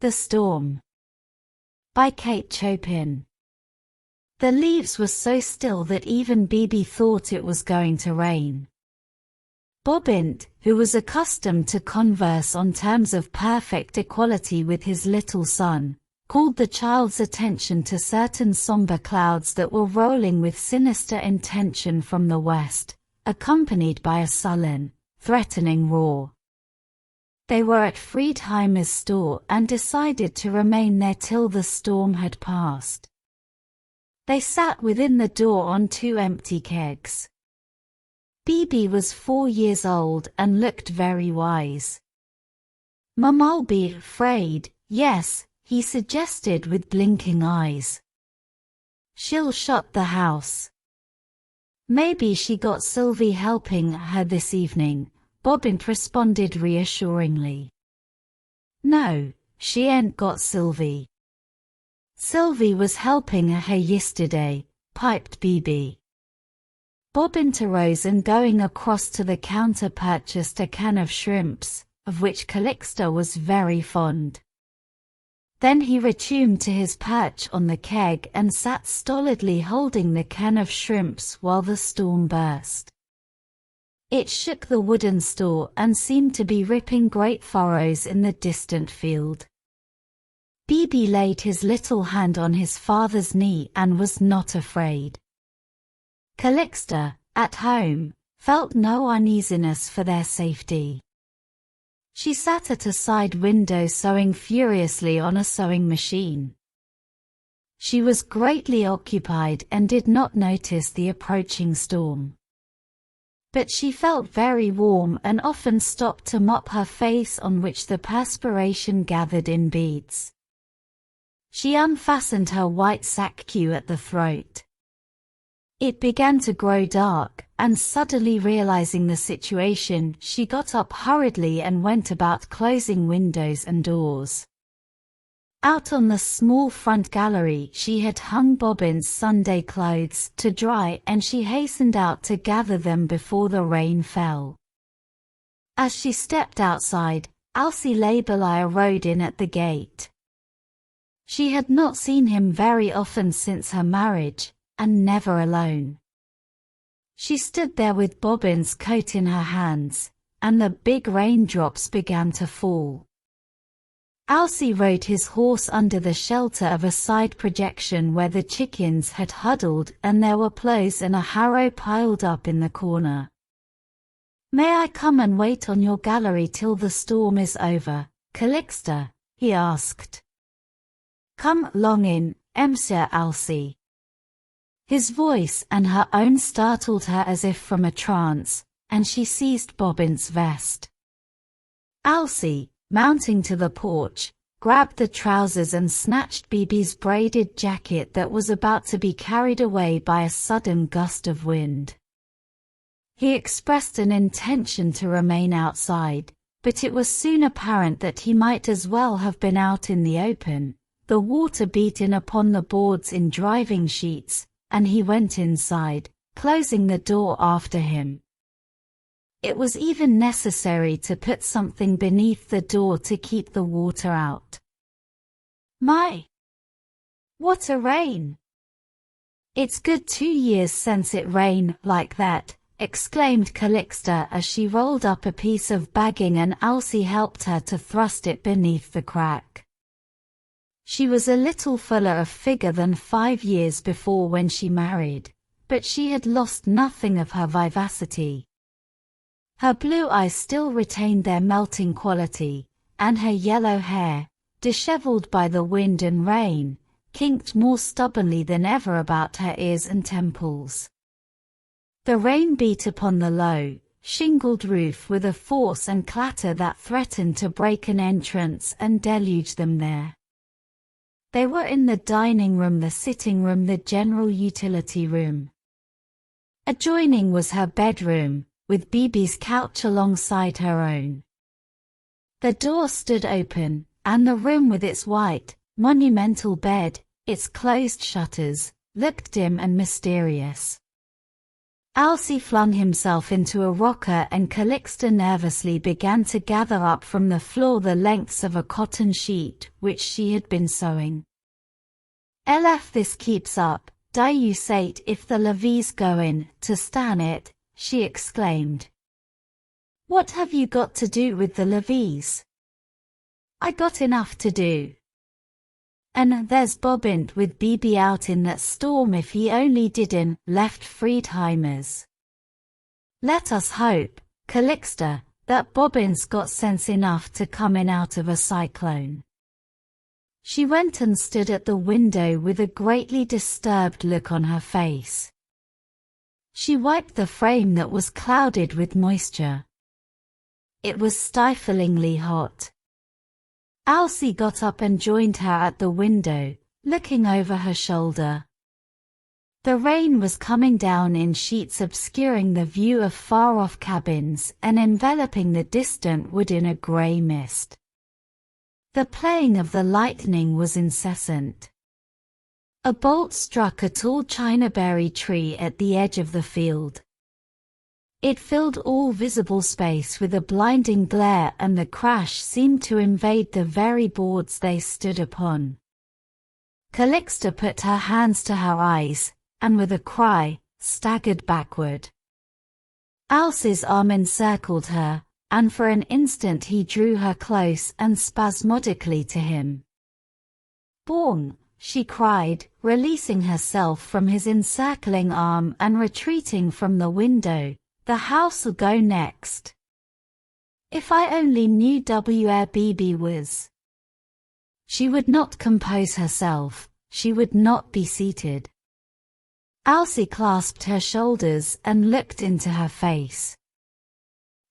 The Storm by Kate Chopin. The leaves were so still that even Bibi thought it was going to rain. Bobint, who was accustomed to converse on terms of perfect equality with his little son, called the child's attention to certain somber clouds that were rolling with sinister intention from the west, accompanied by a sullen, threatening roar. They were at Friedheimer's store and decided to remain there till the storm had passed. They sat within the door on 2 empty kegs. Bibi was 4 years old and looked very wise. "Mum'll be afraid, yes," he suggested with blinking eyes. "She'll shut the house." "Maybe she got Sylvie helping her this evening," Bobint responded reassuringly. "No, she ain't got Sylvie." "Sylvie was helping her yesterday," piped Bibi. Bobint arose and going across to the counter purchased a can of shrimps, of which Calixta was very fond. Then he returned to his perch on the keg and sat stolidly holding the can of shrimps while the storm burst. It shook the wooden store and seemed to be ripping great furrows in the distant field. Bibi laid his little hand on his father's knee and was not afraid. Calixta, at home, felt no uneasiness for their safety. She sat at a side window sewing furiously on a sewing machine. She was greatly occupied and did not notice the approaching storm. But she felt very warm and often stopped to mop her face on which the perspiration gathered in beads. She unfastened her white sacque at the throat. It began to grow dark, and suddenly realizing the situation, she got up hurriedly and went about closing windows and doors. Out on the small front gallery she had hung Bobint's Sunday clothes to dry and she hastened out to gather them before the rain fell. As she stepped outside, Alcée Labelier rode in at the gate. She had not seen him very often since her marriage, and never alone. She stood there with Bobint's coat in her hands, and the big raindrops began to fall. Alcée rode his horse under the shelter of a side projection where the chickens had huddled and there were plows and a harrow piled up in the corner. "May I come and wait on your gallery till the storm is over, Calixta?" he asked. "Come along in, Monsieur Alcée." His voice and her own startled her as if from a trance, and she seized Bobint's vest. Alcée, mounting to the porch, grabbed the trousers and snatched Bibi's braided jacket that was about to be carried away by a sudden gust of wind. He expressed an intention to remain outside, but it was soon apparent that he might as well have been out in the open. The water beat in upon the boards in driving sheets, and he went inside, closing the door after him. It was even necessary to put something beneath the door to keep the water out. "My! What a rain! It's good 2 years since it rained like that," exclaimed Calixta as she rolled up a piece of bagging and Alcée helped her to thrust it beneath the crack. She was a little fuller of figure than 5 years before when she married, but she had lost nothing of her vivacity. Her blue eyes still retained their melting quality, and her yellow hair, disheveled by the wind and rain, kinked more stubbornly than ever about her ears and temples. The rain beat upon the low, shingled roof with a force and clatter that threatened to break an entrance and deluge them there. They were in the dining room, the sitting room, the general utility room. Adjoining was her bedroom, with Bibi's couch alongside her own. The door stood open, and the room with its white, monumental bed, its closed shutters, looked dim and mysterious. Alcee flung himself into a rocker and Calixta nervously began to gather up from the floor the lengths of a cotton sheet which she had been sewing. If this keeps up, die you sate if the levees goin' to stan it, she exclaimed. What have you got to do with the levees? I got enough to do. And there's Bobbint with BB out in that storm if he only didn't left Friedheimers. Let us hope, Calixta, that Bobbint's got sense enough to come in out of a cyclone. She went and stood at the window with a greatly disturbed look on her face. She wiped the frame that was clouded with moisture. It was stiflingly hot. Alcee got up and joined her at the window, looking over her shoulder. The rain was coming down in sheets obscuring the view of far-off cabins and enveloping the distant wood in a grey mist. The playing of the lightning was incessant. A bolt struck a tall chinaberry tree at the edge of the field. It filled all visible space with a blinding glare, and the crash seemed to invade the very boards they stood upon. Calixta put her hands to her eyes, and with a cry, staggered backward. Alcee's arm encircled her, and for an instant he drew her close and spasmodically to him. "Born," she cried, releasing herself from his encircling arm and retreating from the window. "The house'll go next. If I only knew where BB was." She would not compose herself, she would not be seated. Alcee clasped her shoulders and looked into her face.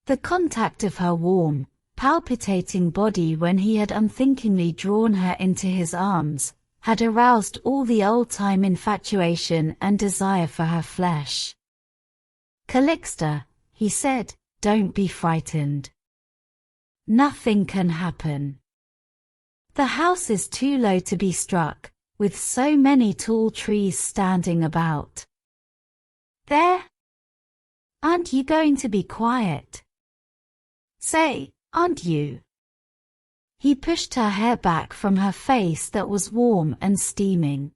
The contact of her warm, palpitating body when he had unthinkingly drawn her into his arms, had aroused all the old-time infatuation and desire for her flesh. "Calixta," he said, "don't be frightened. Nothing can happen. The house is too low to be struck, with so many tall trees standing about. There? Aren't you going to be quiet? Say, aren't you?" He pushed her hair back from her face that was warm and steaming.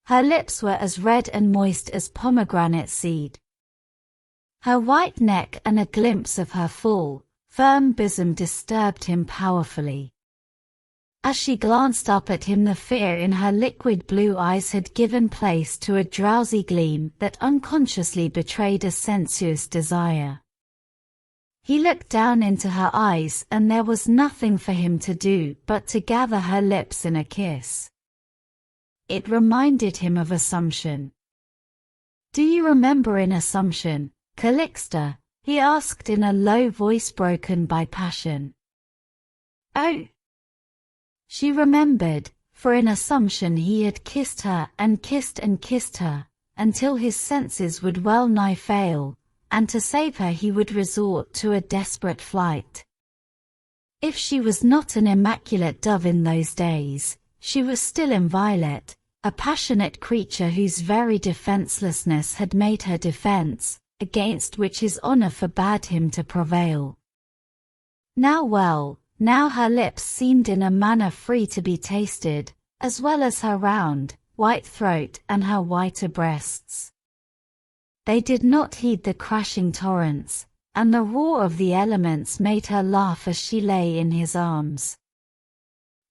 Her lips were as red and moist as pomegranate seed. Her white neck and a glimpse of her full, firm bosom disturbed him powerfully. As she glanced up at him, the fear in her liquid blue eyes had given place to a drowsy gleam that unconsciously betrayed a sensuous desire. He looked down into her eyes, and there was nothing for him to do but to gather her lips in a kiss. It reminded him of Assumption. "Do you remember in Assumption, Calixta?" he asked in a low voice broken by passion. Oh! She remembered, for in Assumption he had kissed her and kissed her, until his senses would well nigh fail, and to save her he would resort to a desperate flight. If she was not an immaculate dove in those days, she was still inviolate, a passionate creature whose very defenselessness had made her defense, against which his honor forbade him to prevail. Now her lips seemed in a manner free to be tasted, as well as her round, white throat and her whiter breasts. They did not heed the crashing torrents, and the roar of the elements made her laugh as she lay in his arms.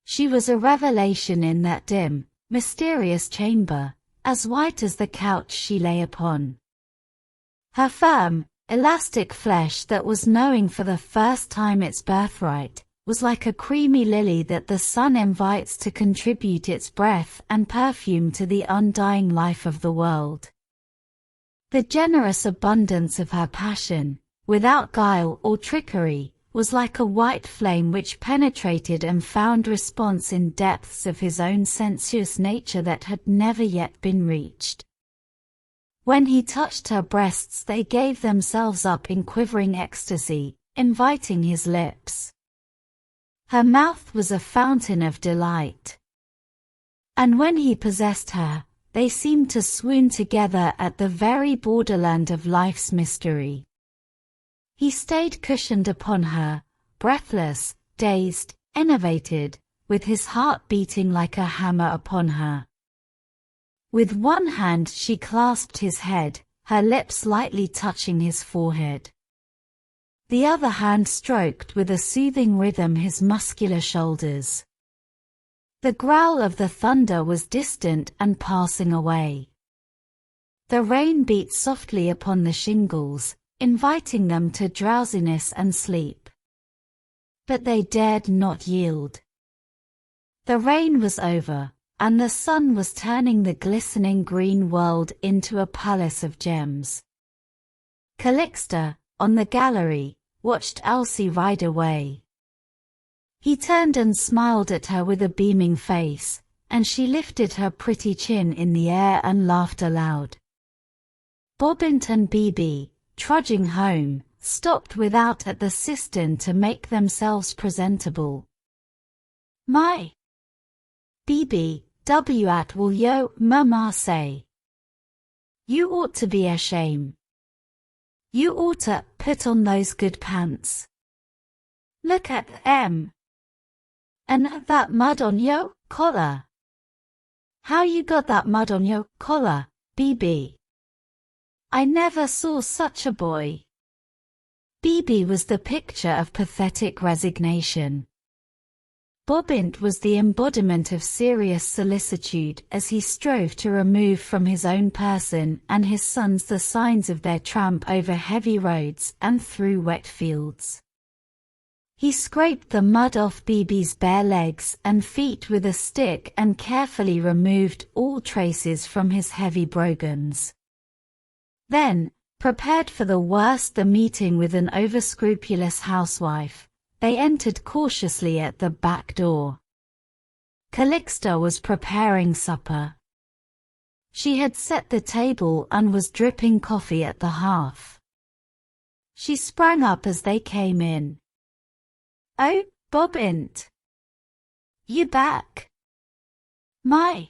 She was a revelation in that dim, mysterious chamber, as white as the couch she lay upon. Her firm, elastic flesh that was knowing for the first time its birthright, was like a creamy lily that the sun invites to contribute its breath and perfume to the undying life of the world. The generous abundance of her passion, without guile or trickery, was like a white flame which penetrated and found response in depths of his own sensuous nature that had never yet been reached. When he touched her breasts, they gave themselves up in quivering ecstasy, inviting his lips. Her mouth was a fountain of delight. And when he possessed her, they seemed to swoon together at the very borderland of life's mystery. He stayed cushioned upon her, breathless, dazed, enervated, with his heart beating like a hammer upon her. With one hand she clasped his head, her lips lightly touching his forehead. The other hand stroked with a soothing rhythm his muscular shoulders. The growl of the thunder was distant and passing away. The rain beat softly upon the shingles, inviting them to drowsiness and sleep. But they dared not yield. The rain was over, and the sun was turning the glistening green world into a palace of gems. Calixta, on the gallery, watched Elsie ride away. He turned and smiled at her with a beaming face, and she lifted her pretty chin in the air and laughed aloud. Bobbint and Bibi, trudging home, stopped without at the cistern to make themselves presentable. "My Bibi, what will yo mama say? You ought to be ashamed. You ought to put on those good pants. Look at them. And that mud on yo collar. How you got that mud on yo collar, Bibi? I never saw such a boy." Bibi was the picture of pathetic resignation. Bobbint was the embodiment of serious solicitude as he strove to remove from his own person and his sons the signs of their tramp over heavy roads and through wet fields. He scraped the mud off Bibi's bare legs and feet with a stick and carefully removed all traces from his heavy brogans. Then, prepared for the worst, the meeting with an overscrupulous housewife, they entered cautiously at the back door. Calixta was preparing supper. She had set the table and was dripping coffee at the hearth. She sprang up as they came in. "Oh, Bobbint! You back? My!"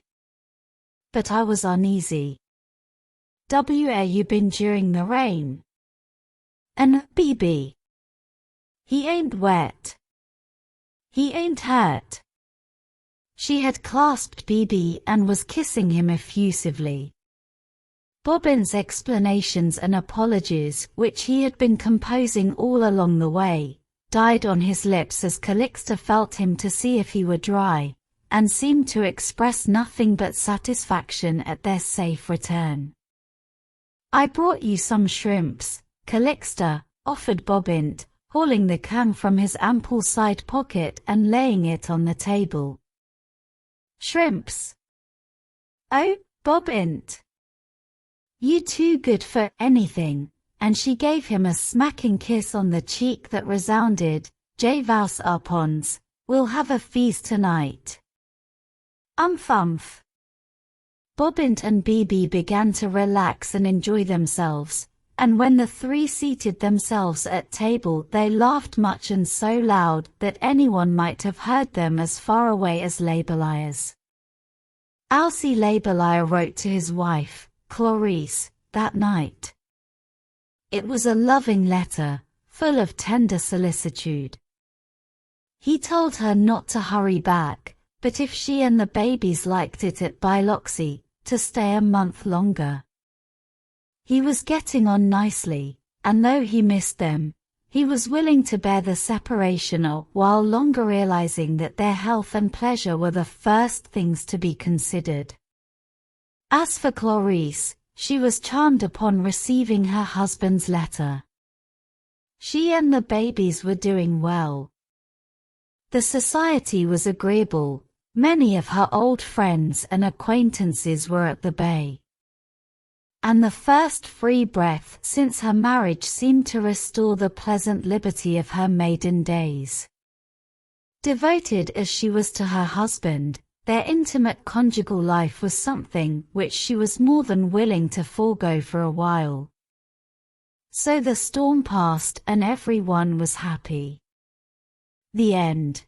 But I was uneasy. "Where you been during the rain? And Bibi? He ain't wet. He ain't hurt." She had clasped Bibi and was kissing him effusively. Bobbin's explanations and apologies, which he had been composing all along the way, died on his lips as Calixta felt him to see if he were dry, and seemed to express nothing but satisfaction at their safe return. "I brought you some shrimps," Calixta offered Bobbint, hauling the can from his ample side pocket and laying it on the table. "Shrimps? Oh, Bobbint! You too good for anything," and she gave him a smacking kiss on the cheek that resounded, "Javaus Arpons, we'll have a feast tonight." Umph. Bobbint and Bibi began to relax and enjoy themselves, and when the three seated themselves at table they laughed much and so loud that anyone might have heard them as far away as Labeliers. Elsie Labelier wrote to his wife, Clarice, that night. It was a loving letter, full of tender solicitude. He told her not to hurry back, but if she and the babies liked it at Biloxi, to stay a month longer. He was getting on nicely, and though he missed them, he was willing to bear the separation a while longer, realizing that their health and pleasure were the first things to be considered. As for Clarice, she was charmed upon receiving her husband's letter. She and the babies were doing well. The society was agreeable. Many of her old friends and acquaintances were at the bay. And the first free breath since her marriage seemed to restore the pleasant liberty of her maiden days. Devoted as she was to her husband, their intimate conjugal life was something which she was more than willing to forego for a while. So the storm passed and everyone was happy. The end.